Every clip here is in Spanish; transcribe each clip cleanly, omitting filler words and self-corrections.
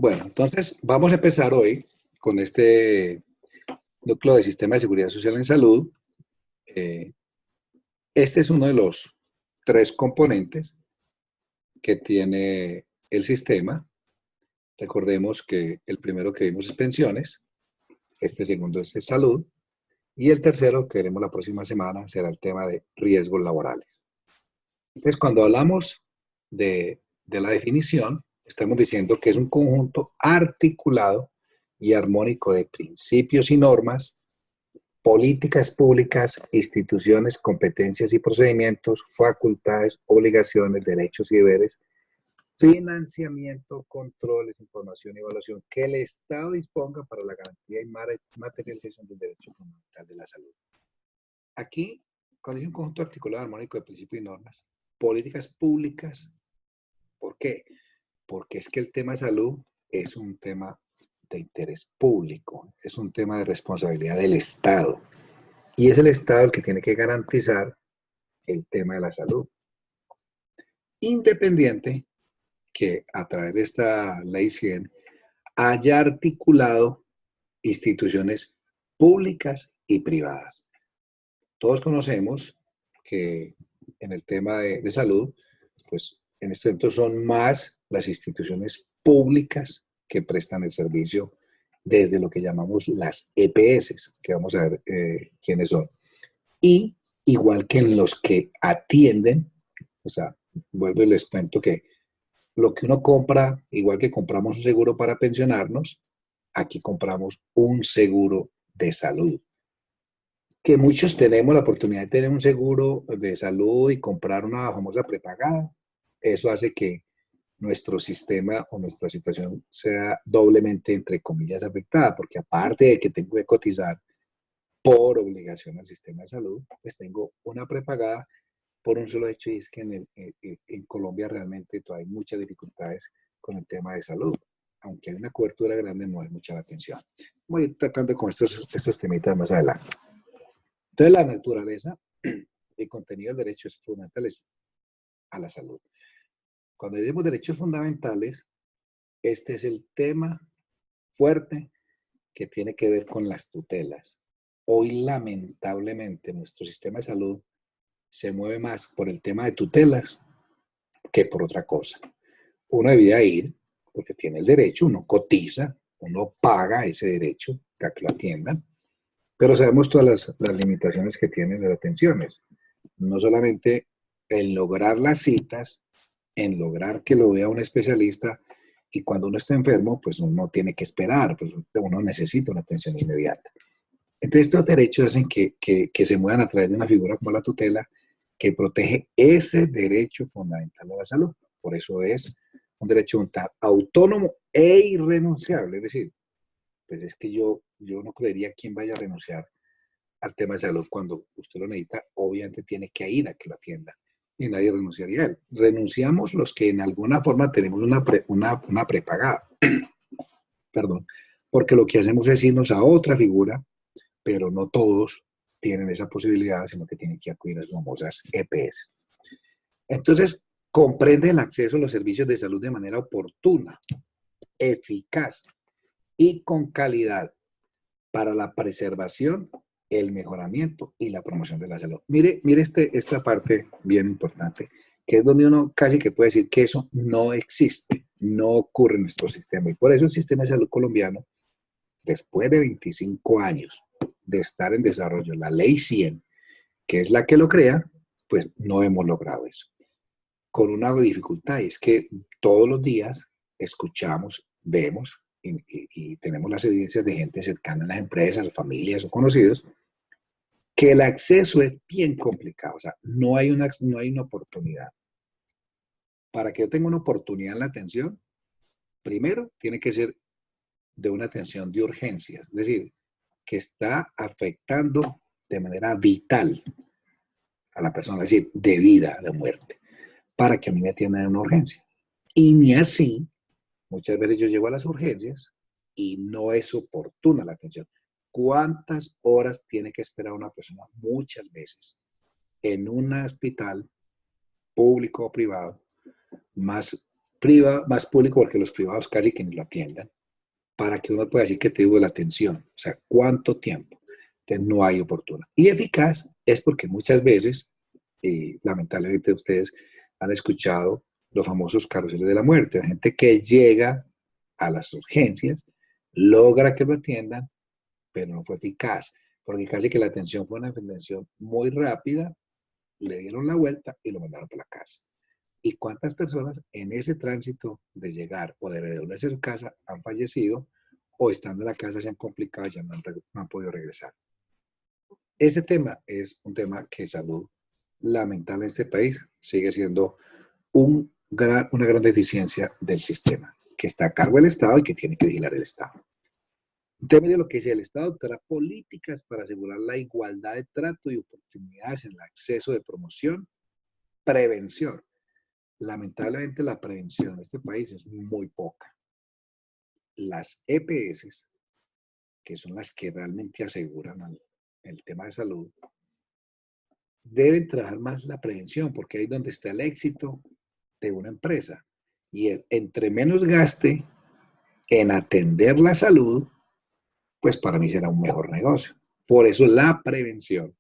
Bueno, entonces vamos a empezar hoy con este núcleo de Sistema de Seguridad Social en Salud. Eh, este es uno de los tres componentes que tiene el sistema. Recordemos que el primero que vimos es pensiones, este segundo es salud, y el tercero que veremos la próxima semana será el tema de riesgos laborales. Entonces, cuando hablamos de la definición, estamos diciendo que es un conjunto articulado y armónico de principios y normas, políticas públicas, instituciones, competencias y procedimientos, facultades, obligaciones, derechos y deberes, financiamiento, controles, información y evaluación que el Estado disponga para la garantía y materialización del derecho fundamental de la salud. Aquí, cuando dice un conjunto articulado armónico de principios y normas, políticas públicas, ¿por qué? Porque es que el tema de salud es un tema de interés público, es un tema de responsabilidad del Estado. Y es el Estado el que tiene que garantizar el tema de la salud. Independiente que a través de esta ley 100 haya articulado instituciones públicas y privadas. Todos conocemos que en el tema de salud, pues en este momento son más las instituciones públicas que prestan el servicio desde lo que llamamos las EPS, que vamos a ver quiénes son. Y igual que en los que atienden, o sea, vuelvo y les cuento que lo que uno compra, igual que compramos un seguro para pensionarnos, aquí compramos un seguro de salud. Que muchos tenemos la oportunidad de tener un seguro de salud y comprar una famosa prepagada. Eso hace que nuestro sistema o nuestra situación sea doblemente, entre comillas, afectada, porque aparte de que tengo que cotizar por obligación al sistema de salud, pues tengo una prepagada por un solo hecho, y es que en Colombia realmente todavía hay muchas dificultades con el tema de salud. Aunque hay una cobertura grande, no hay mucha la atención. Voy a ir tratando con estos temitas más adelante. Entonces, la naturaleza y contenido del derecho es fundamental a la salud. Cuando decimos derechos fundamentales, este es el tema fuerte que tiene que ver con las tutelas. Hoy, lamentablemente, nuestro sistema de salud se mueve más por el tema de tutelas que por otra cosa. Uno debía ir, porque tiene el derecho, uno cotiza, uno paga ese derecho para que lo atiendan, pero sabemos todas las limitaciones que tienen las atenciones. No solamente en lograr las citas, en lograr que lo vea un especialista, y cuando uno está enfermo, pues uno tiene que esperar, pues uno necesita una atención inmediata. Entonces, estos derechos hacen que se muevan a través de una figura como la tutela, que protege ese derecho fundamental a la salud. Por eso es un derecho autónomo e irrenunciable. Es decir, pues es que yo no creería quién vaya a renunciar al tema de salud cuando usted lo necesita. Obviamente tiene que ir a que lo atienda y nadie renunciaría a él. Renunciamos los que en alguna forma tenemos una prepagada. Perdón. Porque lo que hacemos es irnos a otra figura, pero no todos tienen esa posibilidad, sino que tienen que acudir a las famosas EPS. Entonces, comprende el acceso a los servicios de salud de manera oportuna, eficaz y con calidad para la preservación, el mejoramiento y la promoción de la salud. Mire esta parte bien importante, que es donde uno casi que puede decir que eso no existe, no ocurre en nuestro sistema. Y por eso el sistema de salud colombiano, después de 25 años de estar en desarrollo, la ley 100, que es la que lo crea, pues no hemos logrado eso. Con una dificultad, y es que todos los días escuchamos, vemos y tenemos las evidencias de gente cercana a las empresas, familias o conocidos, que el acceso es bien complicado. O sea, no hay una oportunidad. Para que yo tenga una oportunidad en la atención, primero tiene que ser de una atención de urgencia, es decir, que está afectando de manera vital a la persona, es decir, de vida, de muerte, para que a mí me atiendan en una urgencia. Y ni así, muchas veces yo llego a las urgencias y no es oportuna la atención. ¿Cuántas horas tiene que esperar una persona? Muchas veces en un hospital público o privado, más más público porque los privados casi que ni lo atiendan, para que uno pueda decir que te tuvo la atención, o sea, cuánto tiempo. Entonces no hay oportunidad. Y eficaz es porque muchas veces, y lamentablemente ustedes han escuchado los famosos carruseles de la muerte, la gente que llega a las urgencias, logra que lo atiendan, pero no fue eficaz, porque casi que la atención fue una atención muy rápida, le dieron la vuelta y lo mandaron para la casa. ¿Y cuántas personas en ese tránsito de llegar o de devolverse a su casa han fallecido o estando en la casa se han complicado y ya no han podido regresar? Ese tema es un tema que salud lamentable en este país sigue siendo una gran deficiencia del sistema, que está a cargo del Estado y que tiene que vigilar el Estado. Entonces, mire lo que dice: el Estado adoptará políticas para asegurar la igualdad de trato y oportunidades en el acceso de promoción, prevención. Lamentablemente la prevención en este país es muy poca. Las EPS, que son las que realmente aseguran el tema de salud, deben trabajar más la prevención, porque ahí es donde está el éxito de una empresa. Y entre menos gaste en atender la salud, pues para mí será un mejor negocio. Por eso la prevención,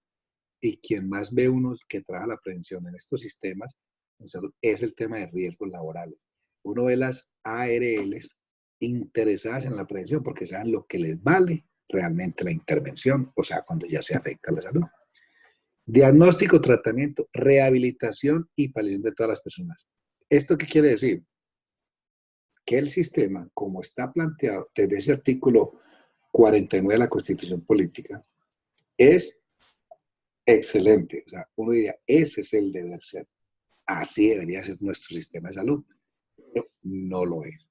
y quien más ve uno que trabaja la prevención en estos sistemas en salud, es el tema de riesgos laborales. Uno ve las ARLs interesadas en la prevención porque saben lo que les vale realmente la intervención, o sea, cuando ya se afecta la salud. Diagnóstico, tratamiento, rehabilitación y paliación de todas las personas. ¿Esto qué quiere decir? Que el sistema, como está planteado desde ese artículo 49 de la Constitución Política, es excelente. O sea, uno diría, ese es el deber ser. Así debería ser nuestro sistema de salud. Pero no lo es.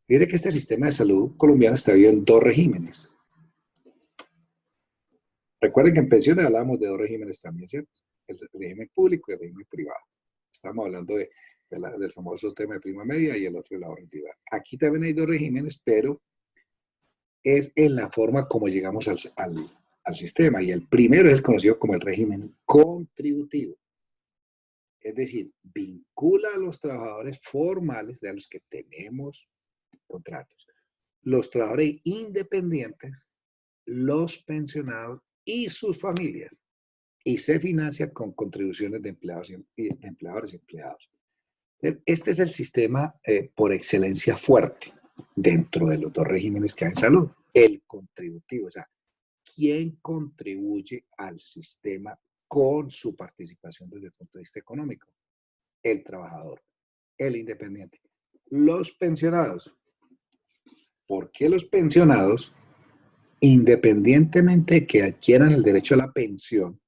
Mire que este sistema de salud colombiano está dividido en dos regímenes. Recuerden que en pensiones hablábamos de dos regímenes también, ¿cierto? El régimen público y el régimen privado. Estamos hablando del famoso tema de prima media y el otro de la ahorro individual. Aquí también hay dos regímenes, pero es en la forma como llegamos al sistema. Y el primero es el conocido como el régimen contributivo. Es decir, vincula a los trabajadores formales, de los que tenemos contratos, los trabajadores independientes, los pensionados y sus familias, y se financia con contribuciones de empleadores y empleados. Este es el sistema por excelencia fuerte dentro de los dos regímenes que hay en salud, el contributivo, o sea, ¿quién contribuye al sistema con su participación desde el punto de vista económico? El trabajador, el independiente. Los pensionados. ¿Por qué los pensionados, independientemente de que adquieran el derecho a la pensión,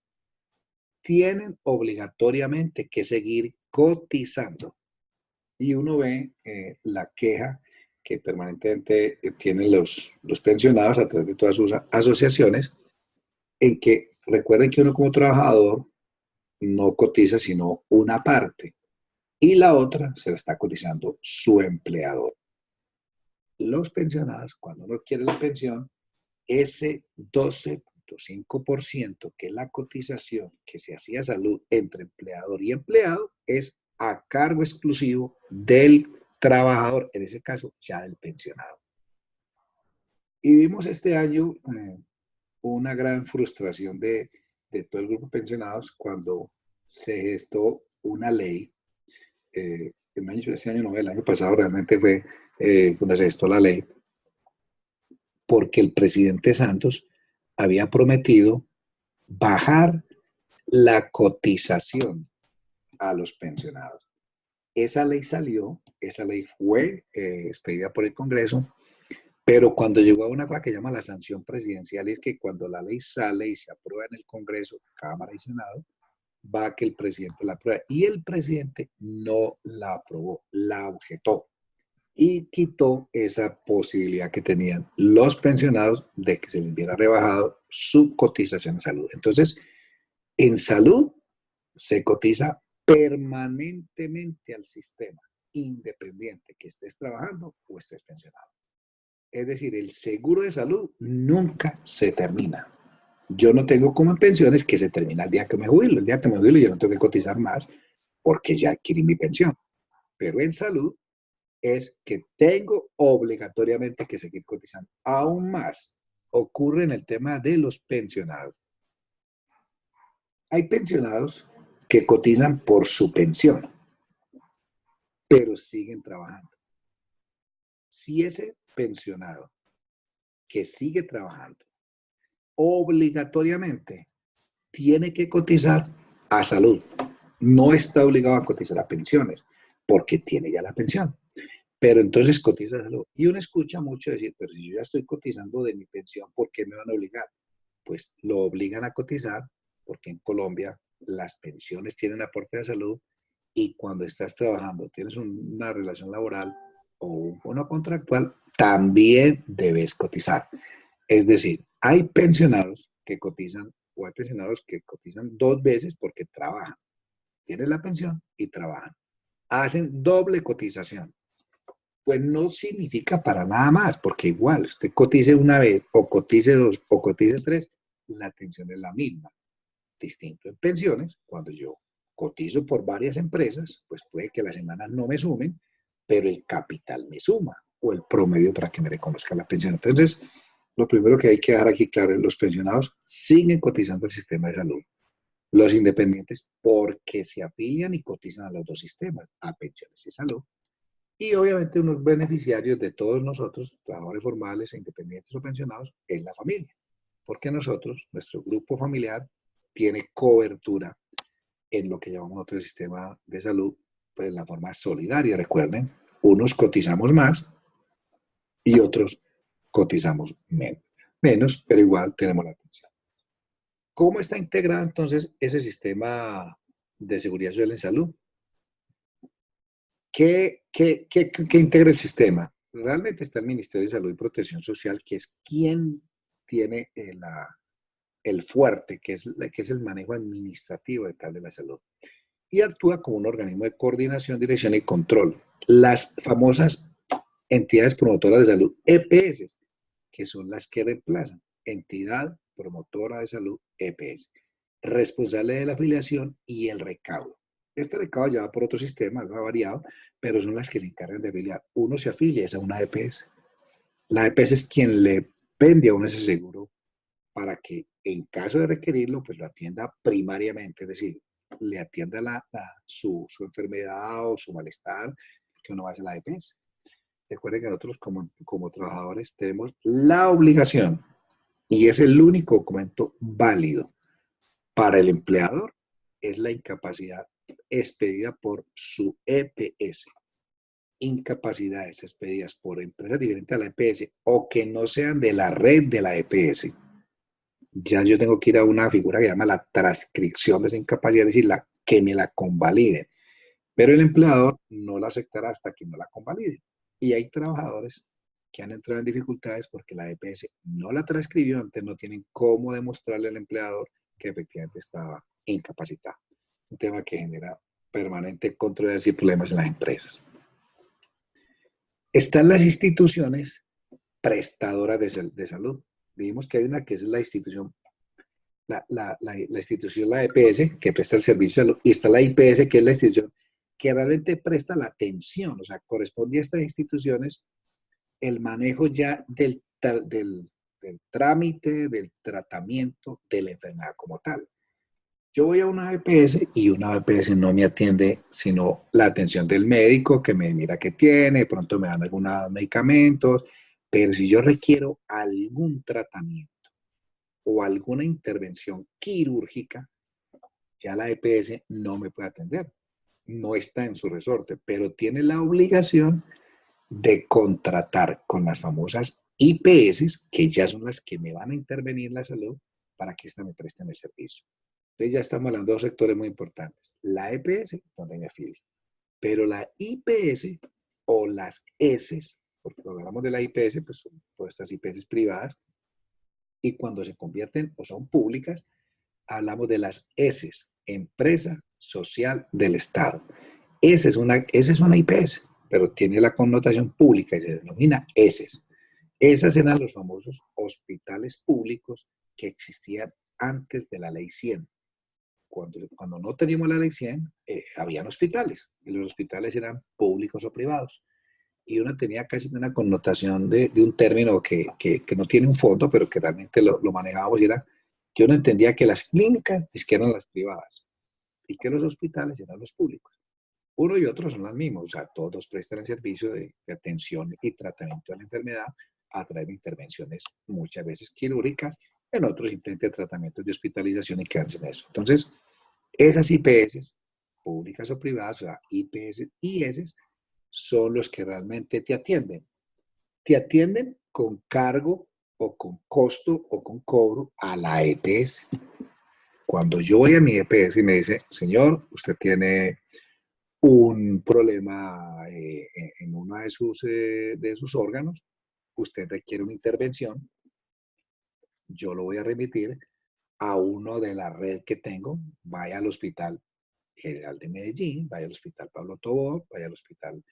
tienen obligatoriamente que seguir cotizando? Y uno ve la queja que permanentemente tienen los pensionados a través de todas sus asociaciones, en que recuerden que uno como trabajador no cotiza sino una parte y la otra se la está cotizando su empleador. Los pensionados, cuando uno quiere la pensión, ese 12.5%, que es la cotización que se hacía a salud entre empleador y empleado, es a cargo exclusivo del trabajador, en ese caso ya del pensionado. Y vimos este año una gran frustración de todo el grupo de pensionados cuando se gestó una ley. Este año no, el año pasado realmente fue cuando se gestó la ley, porque el presidente Santos había prometido bajar la cotización a los pensionados. Esa ley salió, esa ley fue expedida por el Congreso, pero cuando llegó a una cosa que llama la sanción presidencial, es que cuando la ley sale y se aprueba en el Congreso, Cámara y Senado, va a que el presidente la apruebe. Y el presidente no la aprobó, la objetó y quitó esa posibilidad que tenían los pensionados de que se les hubiera rebajado su cotización en salud. Entonces, en salud se cotiza permanentemente al sistema, independiente que estés trabajando o estés pensionado. Es decir, el seguro de salud nunca se termina. Yo no tengo como en pensiones que se termina el día que me jubilo. El día que me jubilo yo no tengo que cotizar más porque ya adquirí mi pensión. Pero en salud es que tengo obligatoriamente que seguir cotizando. Aún más ocurre en el tema de los pensionados. Hay pensionados que cotizan por su pensión, pero siguen trabajando. Si ese pensionado que sigue trabajando obligatoriamente tiene que cotizar a salud, no está obligado a cotizar a pensiones, porque tiene ya la pensión. Pero entonces cotiza a salud. Y uno escucha mucho decir, pero si yo ya estoy cotizando de mi pensión, ¿por qué me van a obligar? Pues lo obligan a cotizar porque en Colombia las pensiones tienen aporte de salud y cuando estás trabajando, tienes una relación laboral o un bono contractual, también debes cotizar. Es decir, hay pensionados que cotizan o hay pensionados que cotizan 2 veces porque trabajan. Tienen la pensión y trabajan. Hacen doble cotización. Pues no significa para nada más, porque igual, usted cotice una vez, o cotice dos, o cotice tres, la atención es la misma. Distinto en pensiones, cuando yo cotizo por varias empresas, pues puede que las semanas no me sumen, pero el capital me suma, o el promedio para que me reconozca la pensión. Entonces, lo primero que hay que dejar aquí claro es los pensionados siguen cotizando al sistema de salud. Los independientes porque se afilian y cotizan a los dos sistemas, a pensiones y salud. Y obviamente unos beneficiarios de todos nosotros, trabajadores formales, independientes o pensionados, es la familia. Porque nosotros, nuestro grupo familiar, tiene cobertura en lo que llamamos nosotros el sistema de salud, pues en la forma solidaria, recuerden, unos cotizamos más y otros cotizamos menos, pero igual tenemos la atención. ¿Cómo está integrado entonces ese sistema de seguridad social en salud? ¿Qué integra el sistema? Realmente está el Ministerio de Salud y Protección Social, que es quien tiene el fuerte, que es el manejo administrativo de tal de la salud. Y actúa como un organismo de coordinación, dirección y control. Las famosas entidades promotoras de salud, EPS, que son las que reemplazan. Entidad promotora de salud, EPS. Responsable de la afiliación y el recaudo. Este recaudo ya va por otro sistema, va variado, pero son las que se encargan de afiliar. Uno se afilia a una EPS. La EPS es quien le vende a uno ese seguro para que en caso de requerirlo, pues lo atienda primariamente, es decir, le atienda su enfermedad o su malestar, que uno va a hacer la EPS. Recuerden que nosotros como trabajadores tenemos la obligación, y es el único documento válido para el empleador, es la incapacidad expedida por su EPS. Incapacidades expedidas por empresas diferentes a la EPS o que no sean de la red de la EPS. Ya yo tengo que ir a una figura que se llama la transcripción de esa incapacidad, es decir, que me la convalide. Pero el empleador no la aceptará hasta que no la convalide. Y hay trabajadores que han entrado en dificultades porque la EPS no la transcribió, antes no tienen cómo demostrarle al empleador que efectivamente estaba incapacitado. Un tema que genera permanente controversia y problemas en las empresas. Están las instituciones prestadoras de salud. Dijimos que hay una que es la institución, la EPS, que presta el servicio de salud, y está la IPS, que es la institución que realmente presta la atención, o sea, corresponde a estas instituciones el manejo ya del trámite, del tratamiento de la enfermedad como tal. Yo voy a una EPS y una EPS no me atiende sino la atención del médico que me mira qué tiene, de pronto me dan algunos medicamentos, pero si yo requiero algún tratamiento o alguna intervención quirúrgica, ya la EPS no me puede atender. No está en su resorte, pero tiene la obligación de contratar con las famosas IPS, que ya son las que me van a intervenir en la salud para que ésta me presten el servicio. Entonces ya estamos hablando de dos sectores muy importantes. La EPS, donde me afilio, pero la IPS o las S, porque cuando hablamos de la IPS, pues son todas estas IPS privadas, y cuando se convierten o son públicas, hablamos de las S, Empresa Social del Estado. Esa es una IPS, pero tiene la connotación pública y se denomina ESES. Esas eran los famosos hospitales públicos que existían antes de la Ley 100. Cuando no teníamos la Ley 100, habían hospitales, y los hospitales eran públicos o privados. y uno tenía casi una connotación de un término que no tiene un fondo, pero que realmente lo manejábamos, y era que uno entendía que las clínicas es que eran las privadas y que los hospitales eran los públicos. Uno y otro son las mismas, o sea, todos prestan el servicio de atención y tratamiento de la enfermedad a través de intervenciones muchas veces quirúrgicas, en otros simplemente tratamientos de hospitalización y quedarse en eso. Entonces, esas IPS, públicas o privadas, o sea, IPS y IS, son los que realmente te atienden. Te atienden con cargo o con costo o con cobro a la EPS. Cuando yo voy a mi EPS y me dice, señor, usted tiene un problema en uno de sus órganos, usted requiere una intervención, yo lo voy a remitir a uno de la red que tengo, vaya al Hospital General de Medellín, vaya al Hospital Pablo Tobón, vaya al Hospital,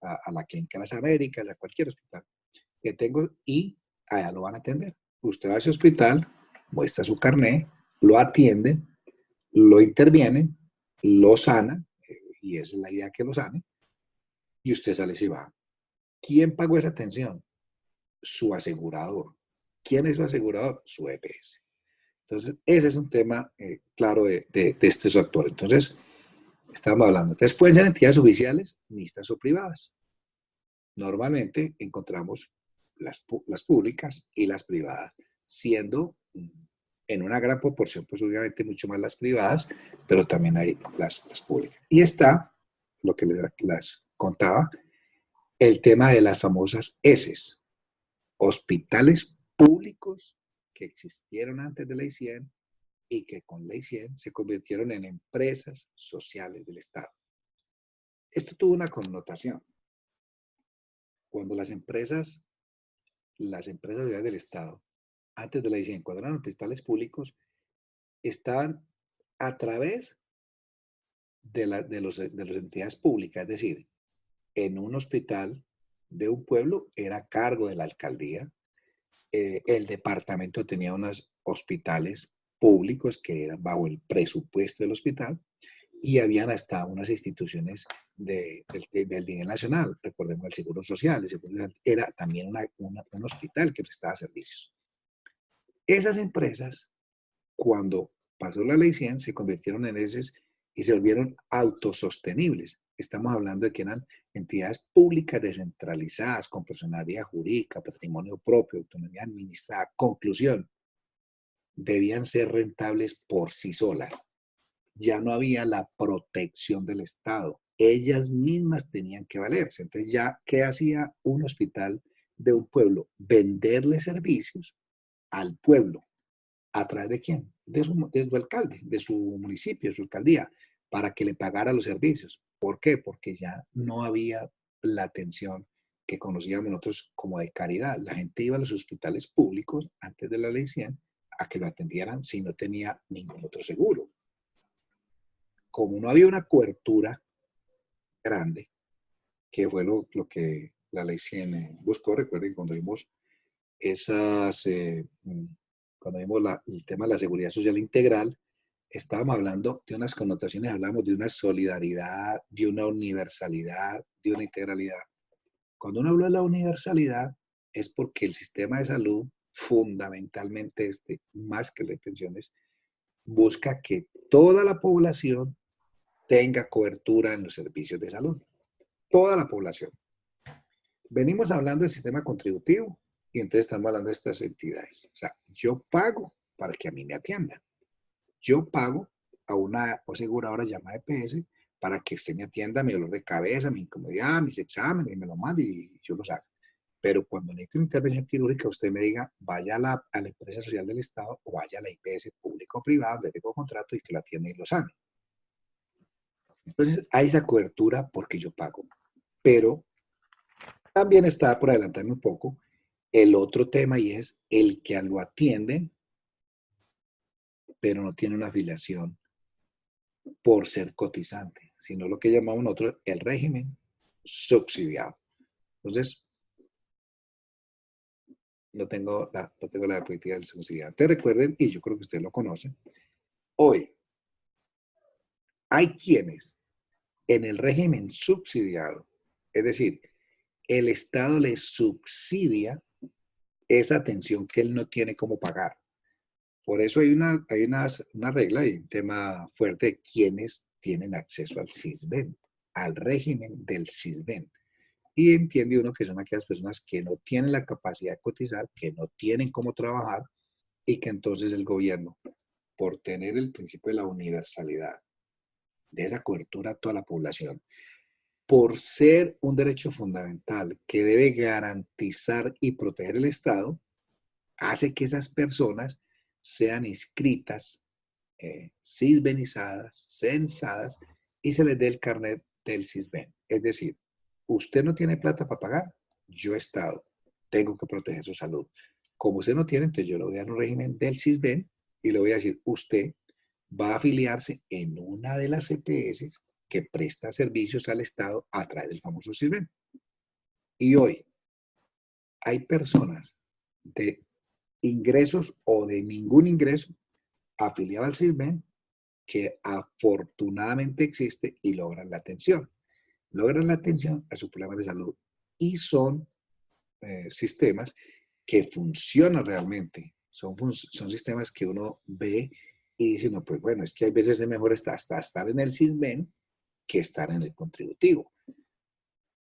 a la Clínica de las Américas, a cualquier hospital que tengo, y allá lo van a atender. Usted va a ese hospital, muestra su carnet, lo atienden, lo intervienen, lo sanan, y esa es la idea, que lo sanen, y usted sale y se va. ¿Quién pagó esa atención? Su asegurador. ¿Quién es su asegurador? Su EPS. Entonces, ese es un tema claro de estos actores. Entonces, estamos hablando. Entonces, pueden ser entidades oficiales, mixtas o privadas. Normalmente encontramos las públicas y las privadas, siendo en una gran proporción, pues obviamente mucho más las privadas, pero también hay las públicas. Y está, lo que les contaba, el tema de las famosas ESES, hospitales públicos que existieron antes de Ley 100 y que con Ley 100 se convirtieron en empresas sociales del Estado. Esto tuvo una connotación. Cuando las empresas sociales del Estado, antes de la Ley 100, cuando eran hospitales públicos, estaban a través de las entidades públicas, es decir, en un hospital de un pueblo era a cargo de la alcaldía, el departamento tenía unos hospitales públicos que eran bajo el presupuesto del hospital, y habían hasta unas instituciones del nivel nacional. Recordemos el Seguro Social. El Seguro Social era también un hospital que prestaba servicios. Esas empresas, cuando pasó la Ley 100, se convirtieron en esas y se volvieron autosostenibles. Estamos hablando de que eran entidades públicas descentralizadas, con personalidad jurídica, patrimonio propio, autonomía administrativa. Conclusión, debían ser rentables por sí solas. Ya no había la protección del Estado. Ellas mismas tenían que valerse. Entonces, ya, ¿qué hacía un hospital de un pueblo? Venderle servicios al pueblo. ¿A través de quién? De su alcalde, de su municipio, de su alcaldía, para que le pagara los servicios. ¿Por qué? Porque ya no había la atención que conocíamos nosotros como de caridad. La gente iba a los hospitales públicos antes de la Ley 100 a que lo atendieran si no tenía ningún otro seguro. Como no había una cobertura grande, que fue lo que la Ley 100 buscó. Recuerden, cuando vimos cuando vimos el tema de la seguridad social integral, estábamos hablando de unas connotaciones, hablamos de una solidaridad, de una universalidad, de una integralidad. Cuando uno habla de la universalidad, es porque el sistema de salud, fundamentalmente más que las pensiones, busca que toda la población tenga cobertura en los servicios de salud. Toda la población. Venimos hablando del sistema contributivo y entonces estamos hablando de estas entidades. O sea, yo pago para que a mí me atiendan. Yo pago a una aseguradora llamada EPS para que usted me atienda mi dolor de cabeza, mi incomodidad, mis exámenes, y me lo mande y yo los haga. Pero cuando necesito una intervención quirúrgica, usted me diga, vaya a la empresa social del Estado o vaya a la IPS pública o privada, donde tengo contrato, y que lo atienda y lo sane. Entonces, hay esa cobertura porque yo pago. Pero también está, por adelantarme un poco, el otro tema, y es el que lo atiende, pero no tiene una afiliación por ser cotizante, sino lo que llamamos nosotros el régimen subsidiado. Entonces, no tengo la política del subsidiado. Te recuerden, y yo creo que ustedes lo conocen, hoy hay quienes en el régimen subsidiado, es decir, el Estado le subsidia esa atención que él no tiene cómo pagar. Por eso una regla y un tema fuerte de quienes tienen acceso al SISBEN, al régimen del SISBEN. Y entiende uno que son aquellas personas que no tienen la capacidad de cotizar, que no tienen cómo trabajar y que entonces el gobierno, por tener el principio de la universalidad, de esa cobertura a toda la población, por ser un derecho fundamental que debe garantizar y proteger el Estado, hace que esas personas sean inscritas, sisbenizadas, censadas y se les dé el carnet del SISBEN. Es decir, usted no tiene plata para pagar, yo Estado tengo que proteger su salud. Como usted no tiene, entonces yo le voy a dar un régimen del SISBEN y le voy a decir, usted va a afiliarse en una de las EPS que presta servicios al Estado a través del famoso SISBEN. Y hoy hay personas de ingresos o de ningún ingreso afiliadas al SISBEN que afortunadamente existe y logran la atención. Logran la atención a sus problemas de salud y son sistemas que funcionan realmente. Son sistemas que uno ve y dice, no, pues bueno, es que hay veces es mejor hasta estar en el SISBEN que estar en el contributivo.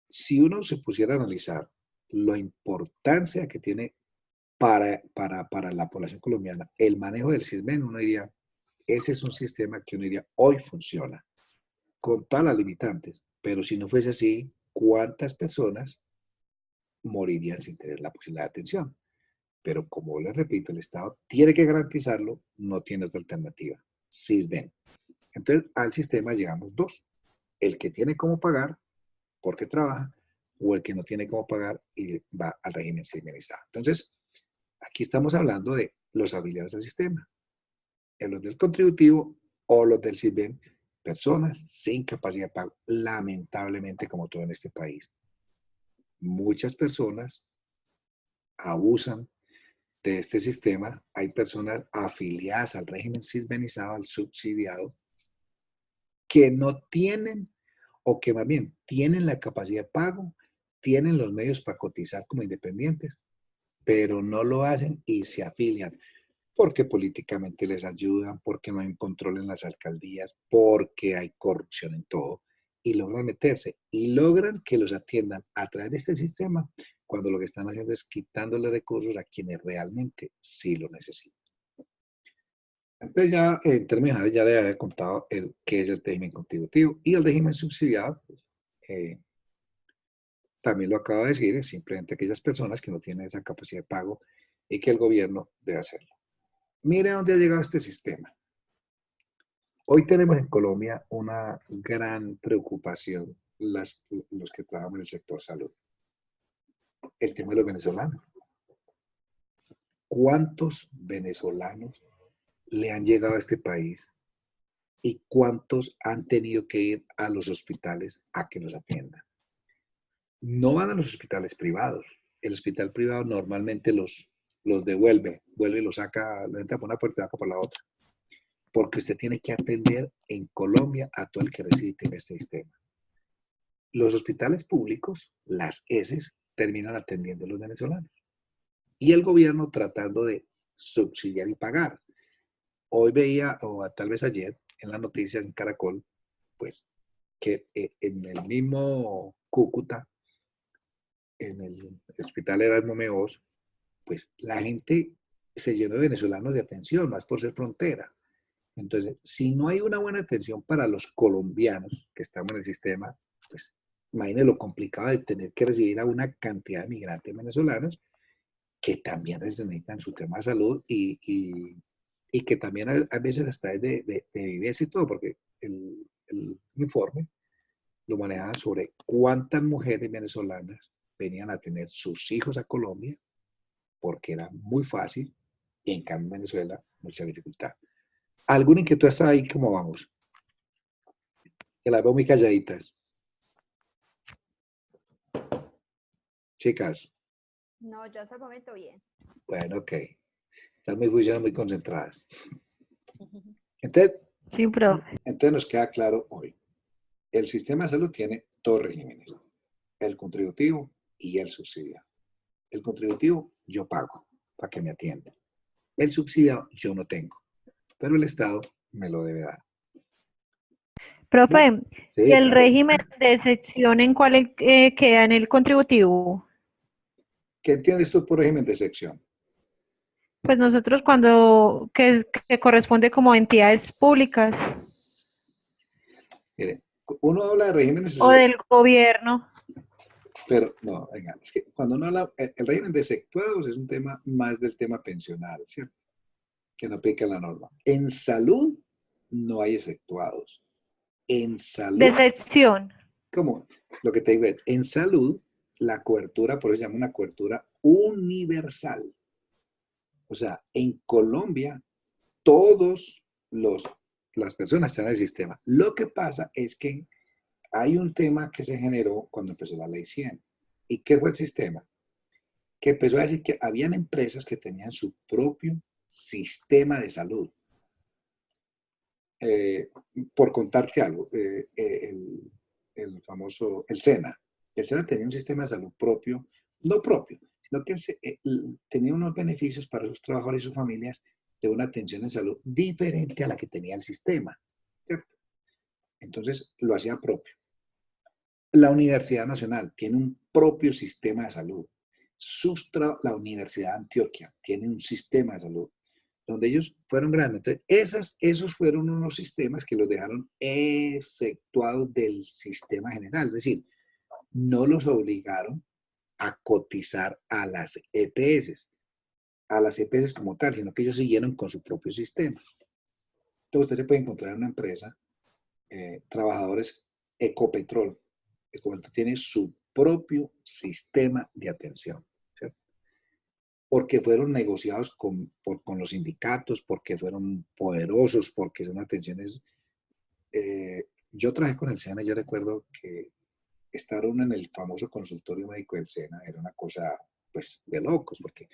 Si uno se pusiera a analizar la importancia que tiene para la población colombiana el manejo del SISBEN, uno diría, ese es un sistema que uno diría, hoy funciona, con todas las limitantes, pero si no fuese así, ¿cuántas personas morirían sin tener la posibilidad de atención? Pero como les repito, el Estado tiene que garantizarlo, no tiene otra alternativa. SISBEN. Entonces, al sistema llegamos dos. El que tiene cómo pagar porque trabaja o el que no tiene cómo pagar y va al régimen sisbenizado. Entonces, aquí estamos hablando de los afiliados al sistema, los del contributivo o los del SISBEN, personas sin capacidad de pago, lamentablemente como todo en este país. Muchas personas abusan de este sistema. Hay personas afiliadas al régimen sisbenizado, al subsidiado, que no tienen o que más bien tienen la capacidad de pago, tienen los medios para cotizar como independientes, pero no lo hacen y se afilian porque políticamente les ayudan, porque no hay control en las alcaldías, porque hay corrupción en todo, y logran meterse y logran que los atiendan a través de este sistema cuando lo que están haciendo es quitándole recursos a quienes realmente sí lo necesitan. Entonces ya en términos generales ya le había contado qué es el régimen contributivo y el régimen subsidiado, pues, también lo acabo de decir, es simplemente aquellas personas que no tienen esa capacidad de pago y que el gobierno debe hacerlo. Mire a dónde ha llegado este sistema. Hoy tenemos en Colombia una gran preocupación los que trabajamos en el sector salud. El tema de los venezolanos. ¿Cuántos venezolanos le han llegado a este país y cuántos han tenido que ir a los hospitales a que los atiendan? No van a los hospitales privados. El hospital privado normalmente los vuelve y los saca, lo entra por una puerta y saca por la otra. Porque usted tiene que atender en Colombia a todo el que reside en este sistema. Los hospitales públicos, las ESES, terminan atendiendo a los venezolanos. Y el gobierno tratando de subsidiar y pagar. Hoy veía, o tal vez ayer, en las noticias en Caracol, pues, que en el mismo Cúcuta, en el hospital Erasmo Meos, pues la gente se llenó de venezolanos de atención, más por ser frontera. Entonces, si no hay una buena atención para los colombianos que estamos en el sistema, pues imagínense lo complicado de tener que recibir a una cantidad de migrantes venezolanos que también necesitan su tema de salud y que también a veces hasta es de vivencia y todo, porque el informe lo manejaban sobre cuántas mujeres venezolanas venían a tener sus hijos a Colombia, porque era muy fácil, y en cambio en Venezuela mucha dificultad. ¿Alguna inquietud está ahí? ¿Cómo vamos? Que las veo muy calladitas. Chicas. No, yo hasta el momento bien. Bueno, ok. Están muy juiciosas, muy concentradas. Entonces, Sí, profe. entonces nos queda claro hoy. El sistema de salud tiene dos regímenes. El contributivo y el subsidiado. El contributivo yo pago para que me atiendan. El subsidiado yo no tengo, pero el Estado me lo debe dar. Profe, ¿y Sí, el claro. régimen de excepción en cuál queda en el contributivo? ¿Qué entiendes tú por régimen de excepción? Pues nosotros cuando, que corresponde como a entidades públicas Mire, uno habla de regímenes o del gobierno. pero no, venga, es que cuando uno habla, el régimen de exceptuados es un tema más del tema pensional, ¿cierto? Que no aplica la norma. En salud no hay exceptuados. En De salud, excepción. como lo que te digo, en salud, la cobertura, por eso se llama una cobertura universal. O sea, en Colombia, todos las personas están en el sistema. Lo que pasa es que hay un tema que se generó cuando empezó la ley 100. ¿Y qué fue el sistema? Que empezó a decir que habían empresas que tenían su propio sistema de salud. Eh, por contarte algo, el famoso, el SENA. El SENA tenía un sistema de salud propio, no propio, sino que tenía unos beneficios para sus trabajadores y sus familias de una atención en salud diferente a la que tenía el sistema, ¿cierto? Entonces lo hacía propio. La Universidad Nacional tiene un propio sistema de salud. La Universidad de Antioquia tiene un sistema de salud donde ellos fueron grandes. Entonces, esos fueron unos sistemas que los dejaron exceptuados del sistema general. Es decir, no los obligaron a cotizar a las EPS como tal, sino que ellos siguieron con su propio sistema. Entonces, usted se puede encontrar en una empresa, trabajadores Ecopetrol. Ecopetrol tiene su propio sistema de atención, ¿cierto? Porque fueron negociados con los sindicatos, porque fueron poderosos, porque son atenciones. Yo trabajé con el SENA, yo recuerdo que estar uno en el famoso consultorio médico del SENA era una cosa, pues, de locos, porque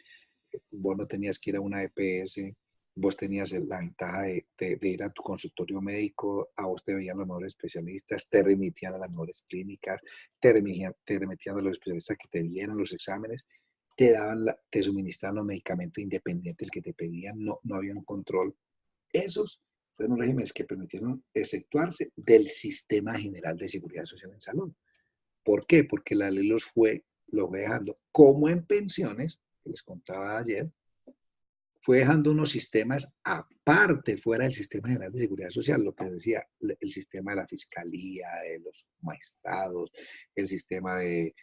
vos no tenías que ir a una EPS, vos tenías la ventaja de ir a tu consultorio médico, a vos te veían los mejores especialistas, te remitían a las mejores clínicas, te remitían a los especialistas que te vieran los exámenes, te suministraban los medicamentos independientes del que te pedían, no había un control. Esos fueron regímenes que permitieron exceptuarse del sistema general de seguridad social en salud. ¿Por qué? Porque la ley los fue dejando, como en pensiones, que les contaba ayer, fue dejando unos sistemas aparte, fuera del sistema general de seguridad social, lo que decía, el sistema de la fiscalía, de los magistrados, el sistema del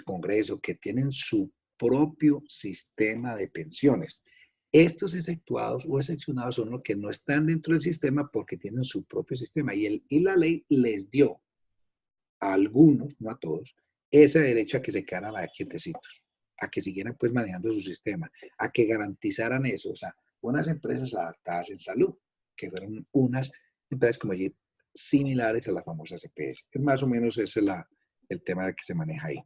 Congreso, que tienen su propio sistema de pensiones. Estos exceptuados o excepcionados son los que no están dentro del sistema porque tienen su propio sistema y la ley les dio a algunos, no a todos, ese derecho a que se quedaran ahí quietecitos, a que siguieran pues manejando su sistema, a que garantizaran eso, o sea, unas empresas adaptadas en salud, que fueron unas empresas como allí similares a las famosas EPS. Es más o menos ese es el tema que se maneja ahí.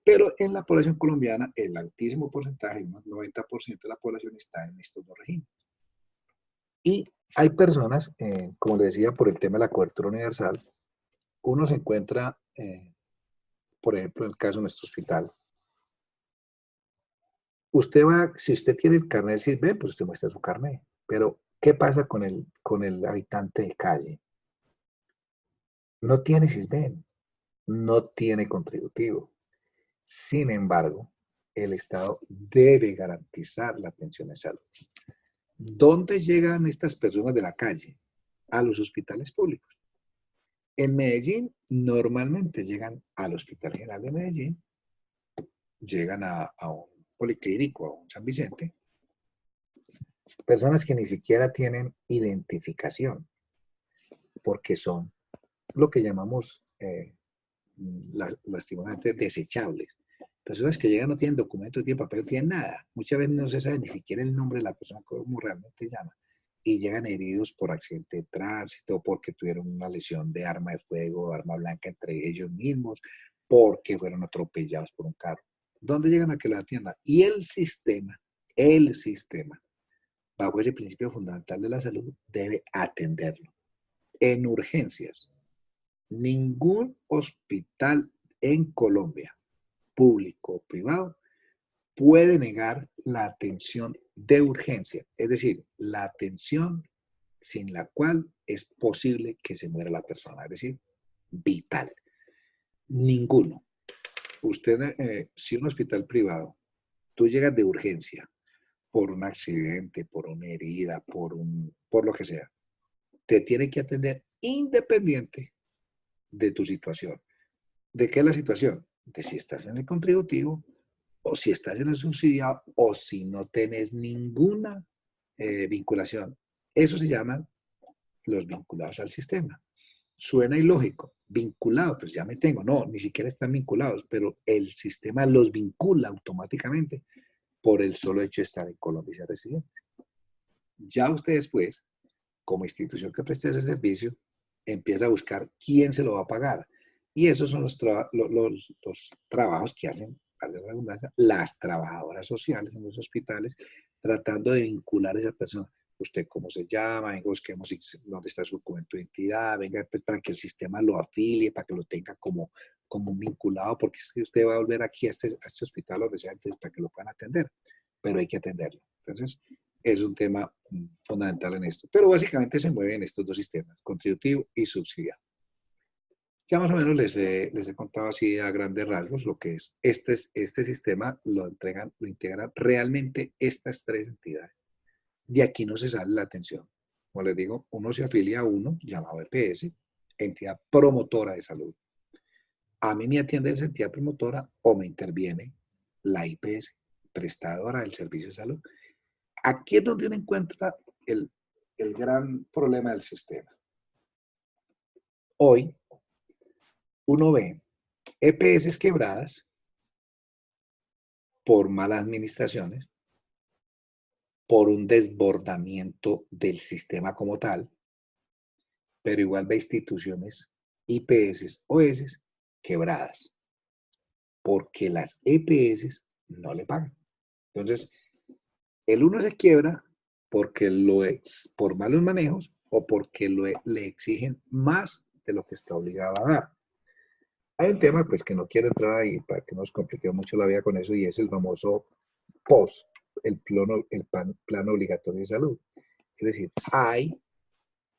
Pero en la población colombiana, el altísimo porcentaje, un 90% de la población está en estos dos regímenes. Y hay personas, como le decía, por el tema de la cobertura universal, uno se encuentra, por ejemplo, en el caso de nuestro hospital. Usted va, si usted tiene el carnet del CISBEN, pues usted muestra su carnet. Pero, ¿qué pasa con el habitante de calle? No tiene CISBEN, no tiene contributivo. Sin embargo, el Estado debe garantizar la atención en salud. ¿Dónde llegan estas personas de la calle? A los hospitales públicos. En Medellín, normalmente llegan al Hospital General de Medellín, llegan a un policlínico, a un San Vicente, personas que ni siquiera tienen identificación, porque son lo que llamamos lastimosamente desechables. Personas que llegan no tienen documentos, no tienen papel, no tienen nada. Muchas veces no se sabe ni siquiera el nombre de la persona, como realmente llama. Y llegan heridos por accidente de tránsito, porque tuvieron una lesión de arma de fuego, arma blanca entre ellos mismos, porque fueron atropellados por un carro. ¿Dónde llegan a que los atiendan? Y el sistema, bajo ese principio fundamental de la salud, debe atenderlo. En urgencias, ningún hospital en Colombia, público o privado, puede negar la atención de urgencia, es decir, la atención sin la cual es posible que se muera la persona, es decir, vital. Ninguno. Usted, si un hospital privado, tú llegas de urgencia por un accidente, por una herida, por lo que sea, te tiene que atender independiente de tu situación. ¿De qué es la situación? De si estás en el contributivo o si estás en el subsidiado o si no tenés ninguna vinculación. Eso se llaman los vinculados al sistema. Suena ilógico, vinculado, pues ya me tengo. No, ni siquiera están vinculados, pero el sistema los vincula automáticamente por el solo hecho de estar en Colombia y ser residente. Ya usted después, como institución que preste ese servicio, empieza a buscar quién se lo va a pagar. Y esos son los trabajos que hacen, vale la redundancia, las trabajadoras sociales en los hospitales, tratando de vincular a esa persona. Usted cómo se llama, venga, busquemos dónde está su documento de identidad, venga, pues, para que el sistema lo afilie, para que lo tenga como un vinculado, porque es que usted va a volver aquí a este hospital o donde sea, entonces, para que lo puedan atender, pero hay que atenderlo. Entonces, es un tema fundamental en esto. Pero básicamente se mueven estos dos sistemas, contributivo y subsidiado. Ya más o menos les he contado así a grandes rasgos lo que es. Este sistema lo integran realmente estas tres entidades. De aquí no se sale la atención. Como les digo, uno se afilia a uno llamado EPS, entidad promotora de salud. A mí me atiende esa entidad promotora o me interviene la IPS, prestadora del servicio de salud. Aquí es donde uno encuentra el gran problema del sistema. Hoy, uno ve EPS quebradas por malas administraciones, por un desbordamiento del sistema como tal, pero igual ve instituciones IPS, OS quebradas, porque las EPS no le pagan. Entonces, el uno se quiebra porque por malos manejos o porque le exigen más de lo que está obligado a dar. Hay un tema pues que no quiero entrar ahí para que no nos complique mucho la vida con eso y es el famoso POS, el plano obligatorio de salud. Es decir, hay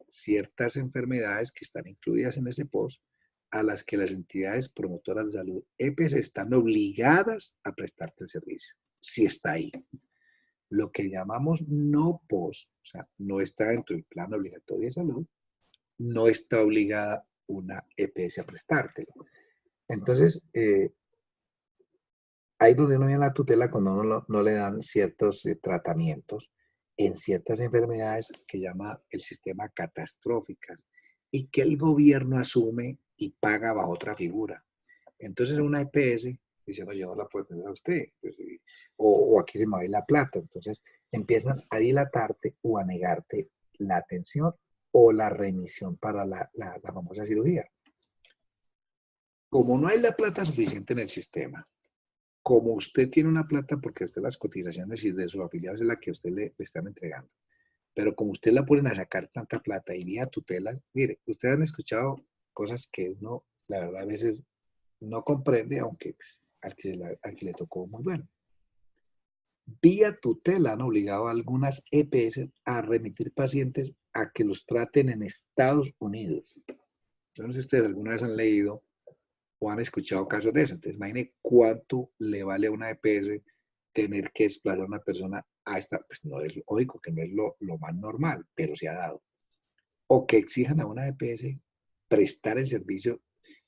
ciertas enfermedades que están incluidas en ese POS a las que las entidades promotoras de salud EPS están obligadas a prestarte el servicio, si está ahí. Lo que llamamos no POS, o sea, no está dentro del plano obligatorio de salud, no está obligada una EPS a prestártelo. Entonces, ahí donde uno viene la tutela cuando uno no le dan ciertos tratamientos en ciertas enfermedades que llama el sistema catastróficas y que el gobierno asume y paga bajo otra figura. Entonces una EPS diciendo yo no la puedo atender a usted, pues, o aquí se me va a ir la plata. Entonces empiezan a dilatarte o a negarte la atención o la remisión para la famosa cirugía. Como no hay la plata suficiente en el sistema, como usted tiene una plata porque usted las cotizaciones y de sus afiliados es la que usted le están entregando, pero como usted la ponen a sacar tanta plata y vía tutelas, mire, ustedes han escuchado cosas que uno, la verdad, a veces no comprende, aunque al que le tocó muy bueno. Vía tutela han obligado a algunas EPS a remitir pacientes a que los traten en Estados Unidos. Entonces, si ustedes alguna vez han leído o han escuchado casos de eso. Entonces, imagine cuánto le vale a una EPS tener que desplazar a una persona a esta, pues no es lógico, que no es lo más normal, pero se ha dado. O que exijan a una EPS prestar el servicio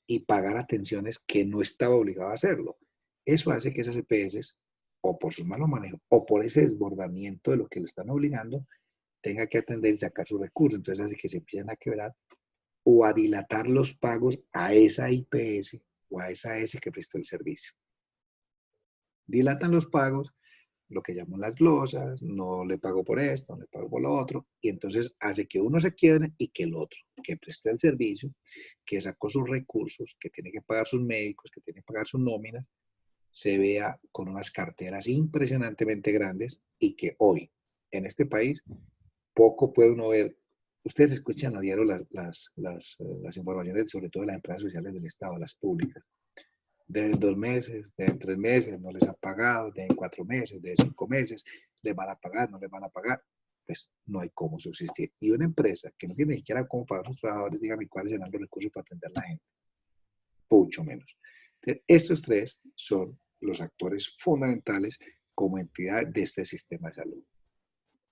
y pagar atenciones que no estaba obligado a hacerlo. Eso hace que esas EPS, o por su malo manejo, o por ese desbordamiento de lo que le están obligando, tenga que atender y sacar sus recursos. Entonces hace que se empiecen a quebrar o a dilatar los pagos a esa IPS o a esa S que prestó el servicio. Dilatan los pagos, lo que llaman las glosas, no le pago por esto, no le pago por lo otro, y entonces hace que uno se quiebre y que el otro, que prestó el servicio, que sacó sus recursos, que tiene que pagar sus médicos, que tiene que pagar sus nóminas, se vea con unas carteras impresionantemente grandes y que hoy, en este país, poco puede uno ver. Ustedes escuchan a diario las informaciones, sobre todo de las empresas sociales del Estado, las públicas. deben 2 meses, deben 3 meses, no les han pagado, deben 4 meses, deben 5 meses, les van a pagar, no les van a pagar, pues no hay cómo subsistir. Y una empresa que no tiene ni siquiera cómo pagar a sus trabajadores, dígame cuáles serán los recursos para atender a la gente, mucho menos. Entonces, estos tres son los actores fundamentales como entidad de este sistema de salud.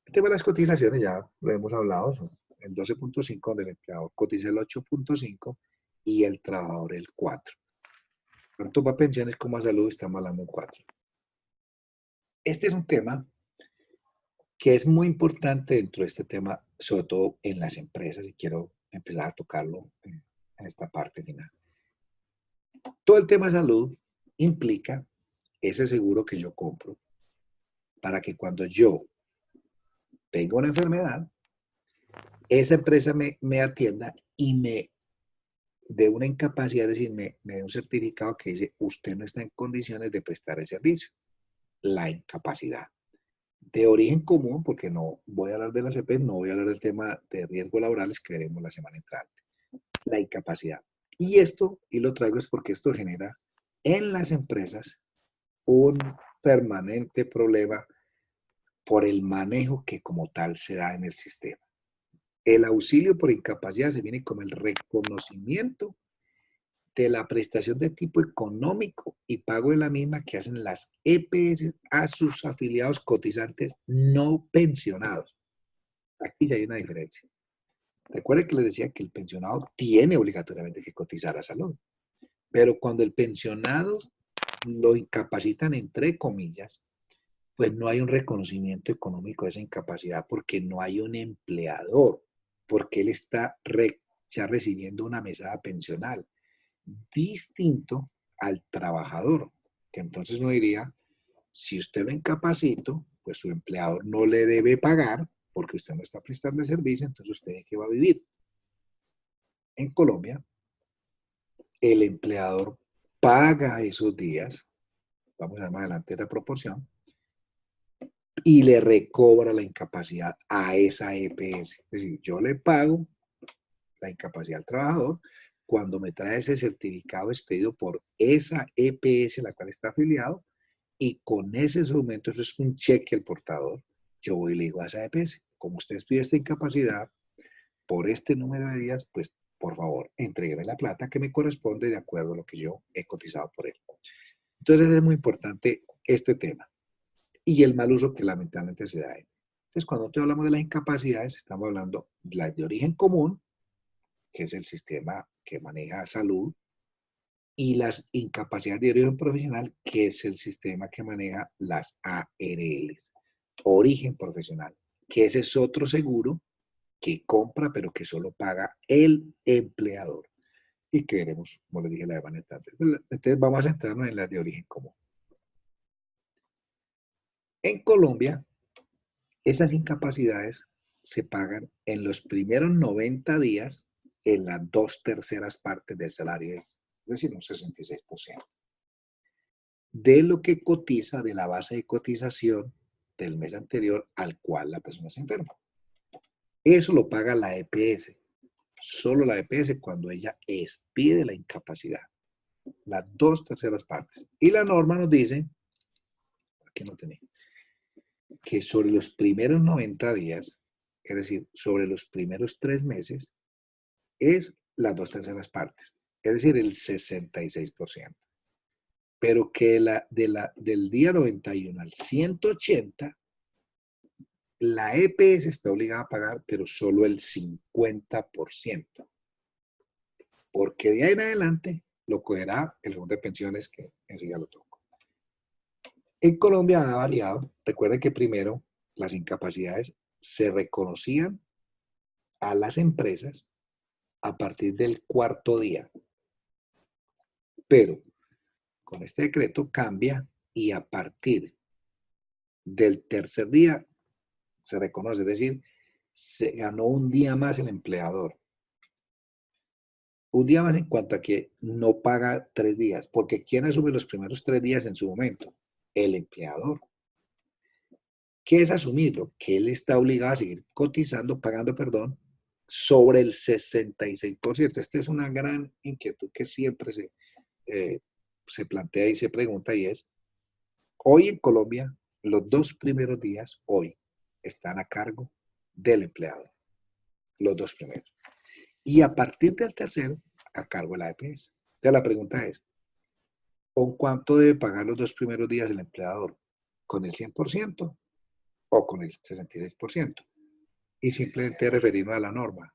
El tema de las cotizaciones ya lo hemos hablado, son el 12.5, donde el empleador cotiza el 8.5 y el trabajador el 4. Tanto para pensiones como a salud estamos hablando en 4. Este es un tema que es muy importante dentro de este tema, sobre todo en las empresas, y quiero empezar a tocarlo en esta parte final. Todo el tema de salud implica ese seguro que yo compro para que cuando yo tenga una enfermedad, esa empresa me atienda y me dé una incapacidad, es decir, me dé un certificado que dice usted no está en condiciones de prestar el servicio. La incapacidad. De origen común, porque no voy a hablar de la CP, no voy a hablar del tema de riesgos laborales que veremos la semana entrante. La incapacidad. Y esto, y lo traigo es porque esto genera en las empresas un permanente problema por el manejo que como tal se da en el sistema. El auxilio por incapacidad se viene como el reconocimiento de la prestación de tipo económico y pago de la misma que hacen las EPS a sus afiliados cotizantes no pensionados. Aquí ya hay una diferencia. Recuerden que les decía que el pensionado tiene obligatoriamente que cotizar a salud, pero cuando el pensionado lo incapacitan entre comillas, pues no hay un reconocimiento económico de esa incapacidad porque no hay un empleador, porque él está ya recibiendo una mesada pensional, distinto al trabajador, que entonces uno diría, si usted lo incapacito, pues su empleador no le debe pagar porque usted no está prestando el servicio, entonces usted de qué va a vivir. En Colombia, el empleador paga esos días, vamos a ver más adelante la proporción, y le recobra la incapacidad a esa EPS. Es decir, yo le pago la incapacidad al trabajador cuando me trae ese certificado expedido por esa EPS a la cual está afiliado y con ese instrumento, eso es un cheque al portador, yo voy y le digo a esa EPS, como usted pide esta incapacidad por este número de días, pues por favor, entrégueme la plata que me corresponde de acuerdo a lo que yo he cotizado por él. Entonces es muy importante este tema y el mal uso que lamentablemente se da. Entonces, cuando te hablamos de las incapacidades, estamos hablando de las de origen común, que es el sistema que maneja salud, y las incapacidades de origen profesional, que es el sistema que maneja las ARLs, origen profesional, que ese es otro seguro que compra, pero que solo paga el empleador. Y que veremos, como les dije la semana antes. Entonces, vamos a centrarnos en las de origen común. En Colombia, esas incapacidades se pagan en los primeros 90 días en las 2/3 partes del salario, es decir, un 66%. De lo que cotiza de la base de cotización del mes anterior al cual la persona se enferma. Eso lo paga la EPS, solo la EPS cuando ella expide la incapacidad, las 2/3 partes. Y la norma nos dice, aquí no tenía, que sobre los primeros 90 días, es decir, sobre los primeros 3 meses, es las 2/3 partes, es decir, el 66%. Pero que del día 91 al 180, la EPS está obligada a pagar, pero solo el 50%. Porque de ahí en adelante lo cogerá el fondo de pensiones, que enseguida lo toco. En Colombia ha variado. Recuerden que primero las incapacidades se reconocían a las empresas a partir del 4.º día. Pero con este decreto cambia y a partir del 3.er día se reconoce, es decir, se ganó un día más el empleador. Un día más en cuanto a que no paga 3 días, porque ¿quién asume los primeros 3 días en su momento? El empleador. ¿Qué es asumirlo? Que él está obligado a seguir cotizando, pagando, perdón, sobre el 66%. Esta es una gran inquietud que siempre se plantea y se pregunta y es, hoy en Colombia, los 2 primeros días, hoy, están a cargo del empleador, los 2 primeros. Y a partir del tercero, a cargo de la EPS. Entonces la pregunta es, ¿con cuánto debe pagar los 2 primeros días el empleador? ¿Con el 100% o con el 66%? Y simplemente referirnos a la norma.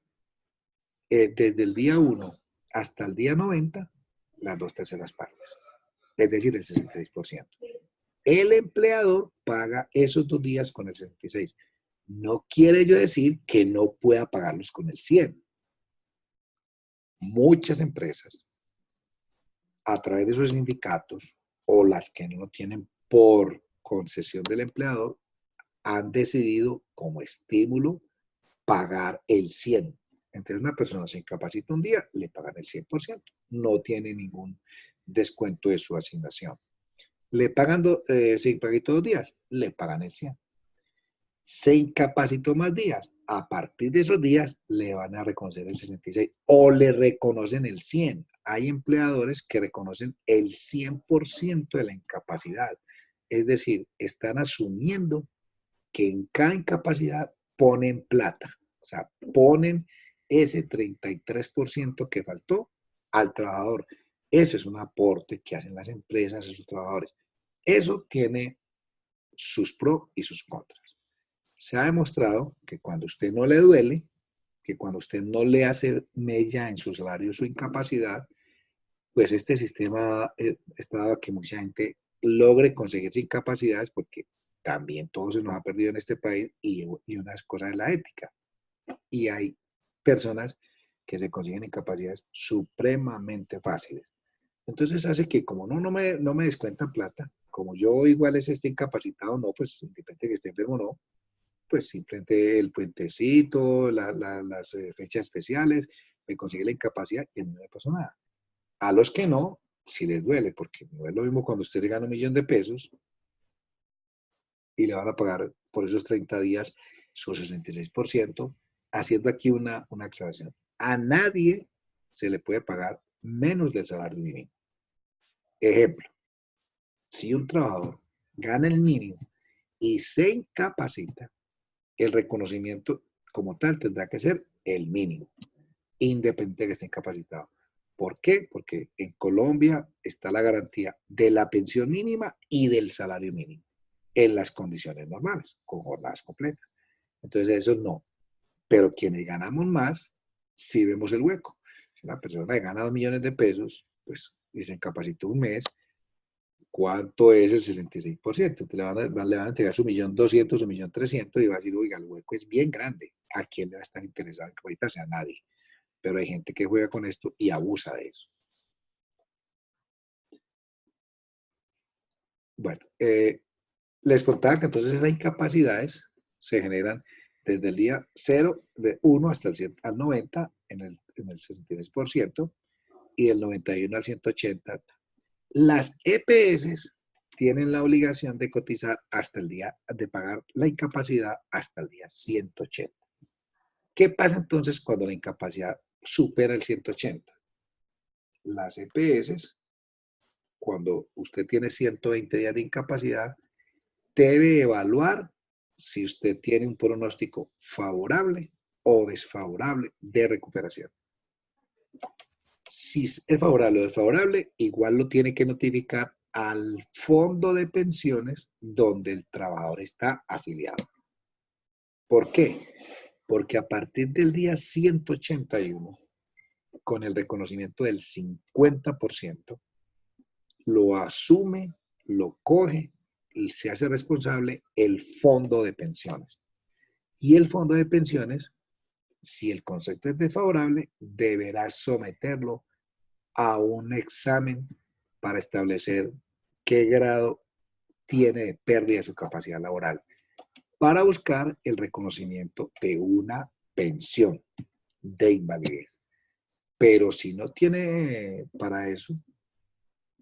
Desde el día 1 hasta el día 90, las 2/3 partes, es decir, el 66%. El empleador paga esos 2 días con el 66%. No quiere ello decir que no pueda pagarlos con el 100%. Muchas empresas, a través de sus sindicatos o las que no lo tienen por concesión del empleador, han decidido como estímulo pagar el 100%. Entonces una persona se incapacita un día, le pagan el 100%. No tiene ningún descuento de su asignación. Le pagan, se incapacitó 2 días, le pagan el 100%. Se incapacitó más días, a partir de esos días le van a reconocer el 66% o le reconocen el 100%. Hay empleadores que reconocen el 100% de la incapacidad. Es decir, están asumiendo que en cada incapacidad ponen plata. O sea, ponen ese 33% que faltó al trabajador. Eso es un aporte que hacen las empresas a sus trabajadores. Eso tiene sus pros y sus contras. Se ha demostrado que cuando usted no le duele, que cuando usted no le hace mella en su salario su incapacidad, pues este sistema está dado a que mucha gente logre conseguirse incapacidades porque también todo se nos ha perdido en este país y unas cosas de la ética. Y hay personas que se consiguen incapacidades supremamente fáciles. Entonces hace que como no me descuentan plata, como yo igual esté incapacitado o no, pues independientemente que esté enfermo o no, pues simplemente el puentecito, las fechas especiales, me consigue la incapacidad y a mí no me pasó nada. A los que no, sí les duele, porque no es lo mismo cuando usted se gana 1.000.000 de pesos y le van a pagar por esos 30 días su 66%, haciendo aquí una aclaración. A nadie se le puede pagar menos del salario mínimo. Ejemplo, si un trabajador gana el mínimo y se incapacita, el reconocimiento como tal tendrá que ser el mínimo, independiente de que esté incapacitado. ¿Por qué? Porque en Colombia está la garantía de la pensión mínima y del salario mínimo en las condiciones normales, con jornadas completas. Entonces eso no. Pero quienes ganamos más, sí vemos el hueco. Si una persona que gana 2.000.000 de pesos, pues y se incapacitó un mes, ¿cuánto es el 66%? Le van a entregar su 1.200.000, su 1.300.000 y va a decir, oiga, el hueco es bien grande. ¿A quién le va a estar interesado en capacitarse? A nadie. Pero hay gente que juega con esto y abusa de eso. Bueno, les contaba que entonces las incapacidades se generan desde el día 0, de 1 hasta el 100, al 90 en el 66% y del 91 al 180. Las EPS tienen la obligación de cotizar hasta el día, de pagar la incapacidad hasta el día 180. ¿Qué pasa entonces cuando la incapacidad supera el 180? Las EPS, cuando usted tiene 120 días de incapacidad, debe evaluar si usted tiene un pronóstico favorable o desfavorable de recuperación. Si es favorable o desfavorable, igual lo tiene que notificar al fondo de pensiones donde el trabajador está afiliado. ¿Por qué? Porque a partir del día 181, con el reconocimiento del 50%, lo asume, lo coge, se hace responsable el fondo de pensiones. Y el fondo de pensiones, si el concepto es desfavorable, deberá someterlo a un examen para establecer qué grado tiene de pérdida de su capacidad laboral, para buscar el reconocimiento de una pensión de invalidez. Pero si no tiene para eso,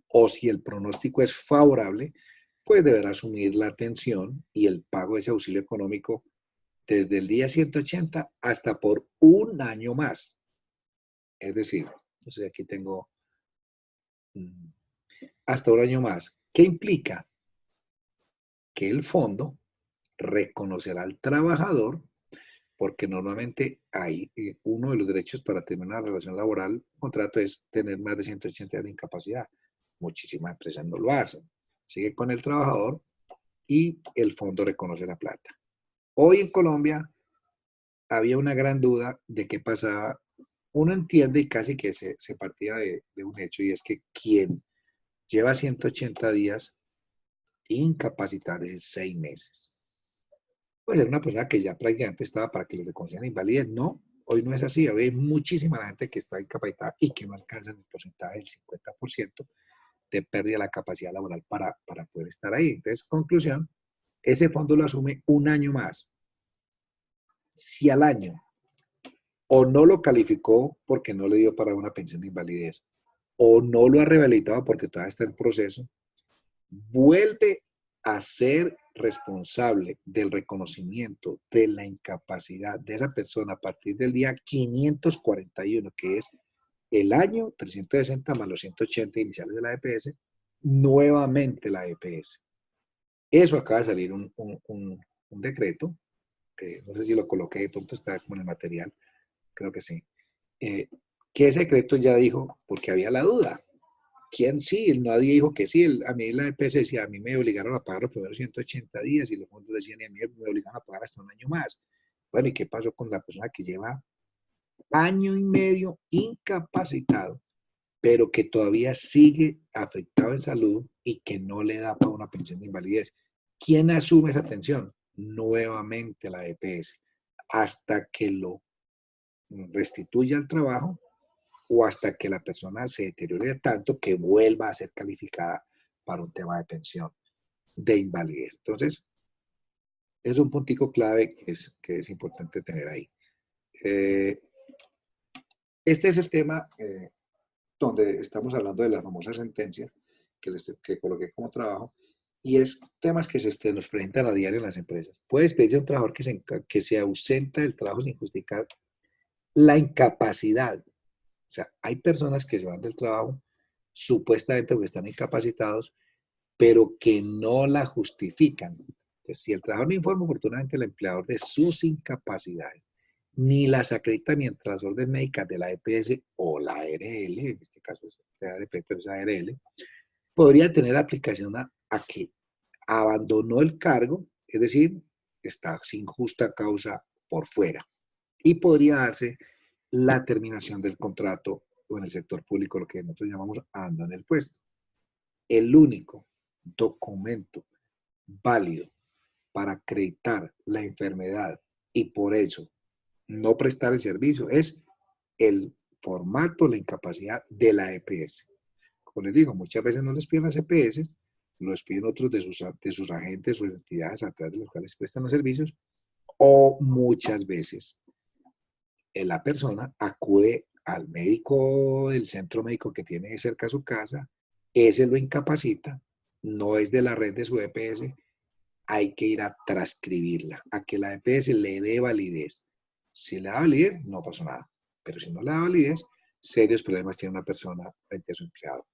o si el pronóstico es favorable, pues deberá asumir la atención y el pago de ese auxilio económico desde el día 180 hasta por un año más. Es decir, entonces aquí tengo hasta un año más. ¿Qué implica? Que el fondo reconocerá al trabajador, porque normalmente hay uno de los derechos para tener una relación laboral, un contrato es tener más de 180 días de incapacidad. Muchísimas empresas no lo hacen. Sigue con el trabajador y el fondo reconoce la plata. Hoy en Colombia había una gran duda de qué pasaba. Uno entiende y casi que se partía de un hecho, y es que quien lleva 180 días incapacitado de 6 meses, pues era una persona que ya prácticamente estaba para que le reconocieran invalidez. No, hoy no es así. Hoy hay muchísima gente que está incapacitada y que no alcanza el porcentaje del 50% de pérdida de la capacidad laboral para poder estar ahí. Entonces, conclusión, ese fondo lo asume un año más. Si al año o no lo calificó porque no le dio para una pensión de invalidez, o no lo ha rehabilitado porque todavía está en proceso, vuelve a ser responsable del reconocimiento de la incapacidad de esa persona a partir del día 541, que es el año 360 más los 180 iniciales de la EPS, nuevamente la EPS. Eso acaba de salir un decreto, no sé si lo coloqué, de pronto está como en el material, creo que sí, eh, que ese decreto ya dijo, porque había la duda, ¿quién sí? Nadie dijo que sí. A mí la EPS decía, a mí me obligaron a pagar los primeros 180 días y los fondos decían, y a mí me obligaron a pagar hasta un año más. Bueno, ¿y qué pasó con la persona que lleva año y medio incapacitado, pero que todavía sigue afectado en salud y que no le da para una pensión de invalidez? ¿Quién asume esa pensión? Nuevamente la EPS, hasta que lo restituya al trabajo o hasta que la persona se deteriore tanto que vuelva a ser calificada para un tema de pensión de invalidez. Entonces, es un puntico clave que es importante tener ahí. Eh, este es el tema donde estamos hablando de la famosa sentencia que coloqué como trabajo, y es temas que se nos presentan a diario en las empresas. Puedes pedir a un trabajador que se ausenta del trabajo sin justificar la incapacidad. O sea, hay personas que se van del trabajo supuestamente porque están incapacitados, pero que no la justifican. Entonces, si el trabajador no informa oportunamente al empleador de sus incapacidades, ni las acredita mientras orden médicas de la EPS o la ARL, en este caso es la ARP, pero es ARL, podría tener aplicación a que abandonó el cargo, es decir, está sin justa causa por fuera, y podría darse la terminación del contrato o en el sector público, lo que nosotros llamamos abandono el puesto. El único documento válido para acreditar la enfermedad y por eso no prestar el servicio es el formato, la incapacidad de la EPS. Como les digo, muchas veces no les piden las EPS, los piden otros de sus agentes o entidades a través de los cuales prestan los servicios, o muchas veces la persona acude al médico del centro médico que tiene cerca a su casa, ese lo incapacita, no es de la red de su EPS, hay que ir a transcribirla, a que la EPS le dé validez. Si le da validez, no pasó nada, pero si no le da validez, serios problemas tiene una persona frente a su empleado.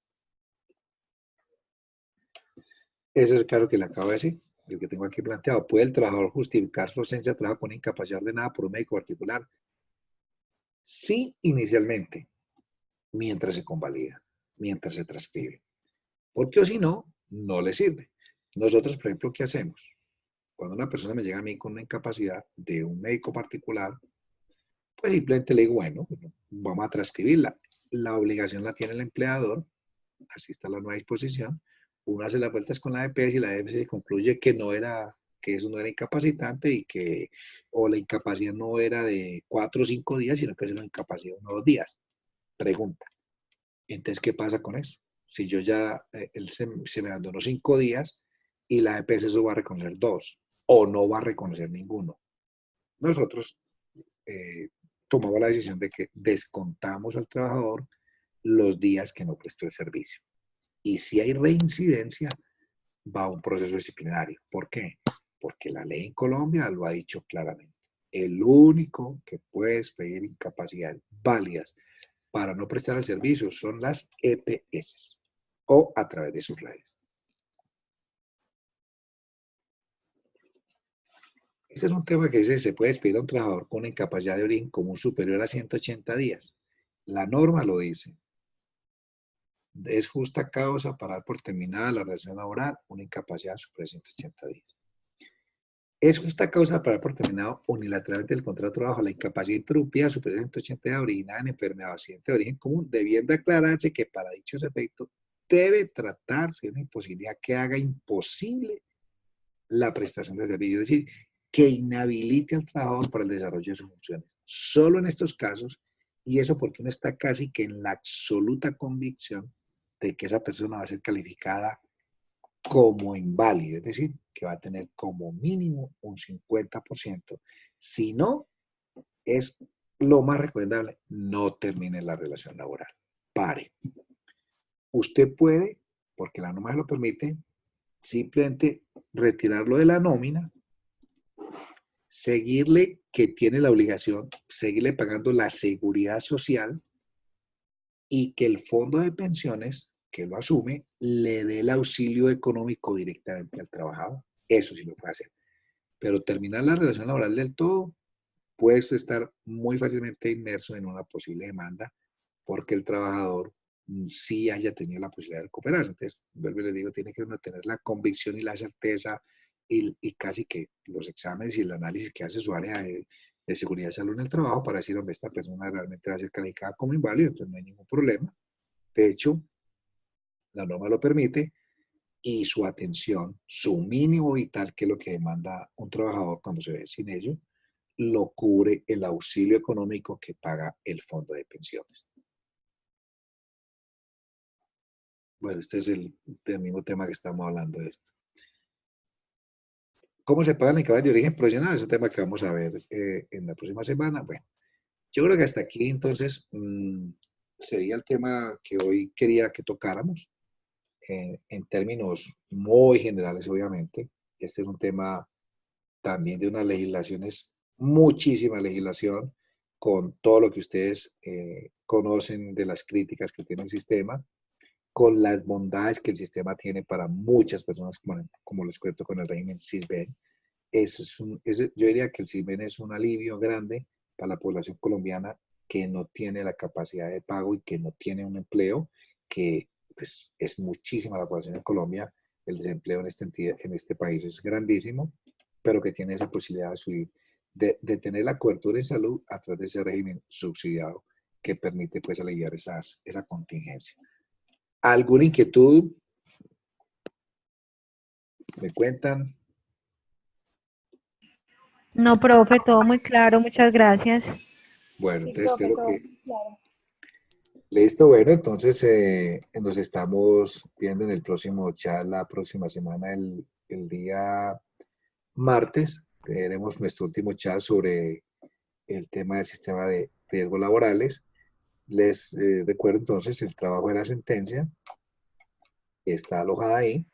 Ese es el caso que le acabo de decir, el que tengo aquí planteado. ¿Puede el trabajador justificar su ausencia de trabajo con incapacidad ordenada por un médico particular? Sí, inicialmente, mientras se convalida, mientras se transcribe. Porque o si no, no le sirve. Nosotros, por ejemplo, ¿qué hacemos? Cuando una persona me llega a mí con una incapacidad de un médico particular, pues simplemente le digo, bueno, vamos a transcribirla. La obligación la tiene el empleador, así está la nueva disposición. Uno hace las vueltas con la EPS y la EPS concluye que no era, que eso no era incapacitante y que, o la incapacidad no era de 4 o 5 días, sino que es una incapacidad de 1 o 2 días. Pregunta. Entonces, ¿qué pasa con eso? Si yo ya, él se me abandonó 5 días y la EPS eso va a reconocer 2 o no va a reconocer ninguno. Nosotros tomamos la decisión de que descontamos al trabajador los días que no prestó el servicio. Y si hay reincidencia, va a un proceso disciplinario. ¿Por qué? Porque la ley en Colombia lo ha dicho claramente. El único que puedes pedir incapacidades válidas para no prestar el servicio son las EPS. o a través de sus redes. Este es un tema que dice, se puede despedir a un trabajador con una incapacidad de origen común superior a 180 días. La norma lo dice. Es justa causa para dar por terminada la relación laboral una incapacidad superior a 180 días. Es justa causa para dar por terminado unilateralmente el contrato de trabajo la incapacidad interrumpida superior a 180 días originada en enfermedad o accidente de origen común, debiendo aclararse que para dichos efectos debe tratarse de una imposibilidad que haga imposible la prestación de servicio, es decir, que inhabilite al trabajador para el desarrollo de sus funciones. Solo en estos casos, y eso porque uno está casi que en la absoluta convicción de que esa persona va a ser calificada como inválida, es decir, que va a tener como mínimo un 50%. Si no, es lo más recomendable, no termine la relación laboral. Pare. Usted puede, porque la norma se lo permite, simplemente retirarlo de la nómina, seguirle, que tiene la obligación, seguirle pagando la seguridad social y que el fondo de pensiones, que lo asume, le dé el auxilio económico directamente al trabajador. Eso sí lo puede hacer. Pero terminar la relación laboral del todo, puede usted estar muy fácilmente inmerso en una posible demanda porque el trabajador sí haya tenido la posibilidad de recuperarse. Entonces, vuelvo y le digo, tiene que uno tener la convicción y la certeza y casi que los exámenes y el análisis que hace su área de seguridad y salud en el trabajo para decir, hombre, esta persona realmente va a ser calificada como inválido, entonces no hay ningún problema. De hecho, la norma lo permite y su atención, su mínimo vital, que es lo que demanda un trabajador cuando se ve sin ello, lo cubre el auxilio económico que paga el fondo de pensiones. Bueno, este es el mismo tema que estamos hablando de esto. ¿Cómo se pagan la incapacidad de origen profesional? Es un tema que vamos a ver en la próxima semana. Bueno, yo creo que hasta aquí entonces sería el tema que hoy quería que tocáramos en términos muy generales, obviamente. Este es un tema también de unas legislaciones, muchísima legislación, con todo lo que ustedes conocen de las críticas que tiene el sistema, con las bondades que el sistema tiene para muchas personas, como les cuento con el régimen SISBEN. Yo diría que el SISBEN es un alivio grande para la población colombiana que no tiene la capacidad de pago y que no tiene un empleo, que pues, es muchísima la población en Colombia. El desempleo en este país es grandísimo, pero que tiene esa posibilidad de subir, de tener la cobertura en salud a través de ese régimen subsidiado que permite pues aliviar esa contingencia. ¿Alguna inquietud? ¿Me cuentan? No, profe, todo muy claro, muchas gracias. Bueno, Sí, entonces profe, espero todo que... muy claro. Listo, bueno, entonces nos estamos viendo en el próximo chat la próxima semana, el día martes. Tenemos nuestro último chat sobre el tema del sistema de riesgos laborales. Les recuerdo entonces el trabajo de la sentencia, está alojada ahí.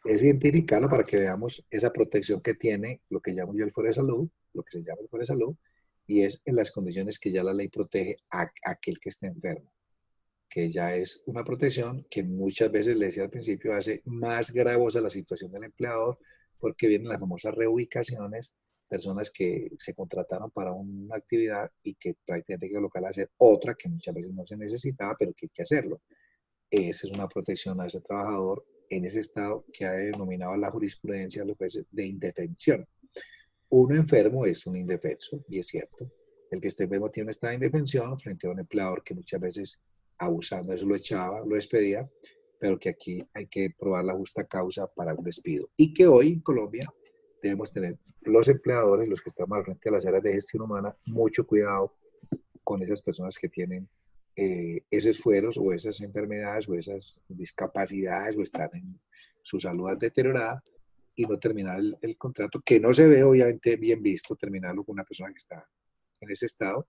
Es identificarlo para que veamos esa protección que tiene lo que llamo yo el fuero de salud, lo que se llama el fuero de salud, y es en las condiciones que ya la ley protege a aquel que esté enfermo, que ya es una protección que muchas veces, le decía al principio, hace más gravosa la situación del empleador, porque vienen las famosas reubicaciones, personas que se contrataron para una actividad y que prácticamente hay que colocar a hacer otra que muchas veces no se necesitaba, pero que hay que hacerlo. Esa es una protección a ese trabajador en ese estado que ha denominado la jurisprudencia lo que es de indefensión. Uno enfermo es un indefenso, y es cierto. El que esté enfermo tiene un estado de indefensión frente a un empleador que muchas veces, abusando de eso, lo echaba, lo despedía, pero que aquí hay que probar la justa causa para un despido. Y que hoy en Colombia debemos tener los empleadores, los que estamos al frente de las áreas de gestión humana, mucho cuidado con esas personas que tienen esos fueros o esas enfermedades o esas discapacidades o están en su salud deteriorada y no terminar el contrato, que no se ve obviamente bien visto terminarlo con una persona que está en ese estado,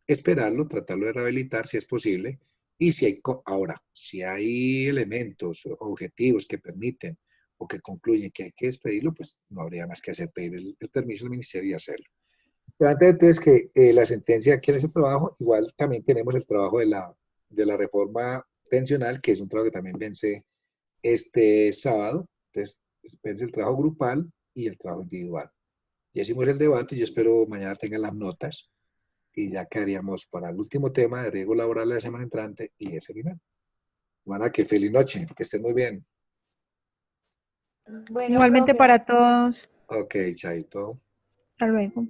esperarlo, tratarlo de rehabilitar si es posible y si hay, ahora, si hay elementos objetivos que permiten o que concluyen que hay que despedirlo, pues no habría más que hacer pedir el permiso del ministerio y hacerlo. Pero antes entonces que la sentencia quiere ese trabajo, igual también tenemos el trabajo de la reforma pensional, que es un trabajo que también vence este sábado. Entonces, espérense el trabajo grupal y el trabajo individual. Ya hicimos el debate y yo espero mañana tengan las notas y ya quedaríamos para el último tema de riesgo laboral de la semana entrante y ese final. Bueno, que feliz noche, que estén muy bien. Bueno, Igualmente profe. para todos. Ok, chaito. Hasta luego.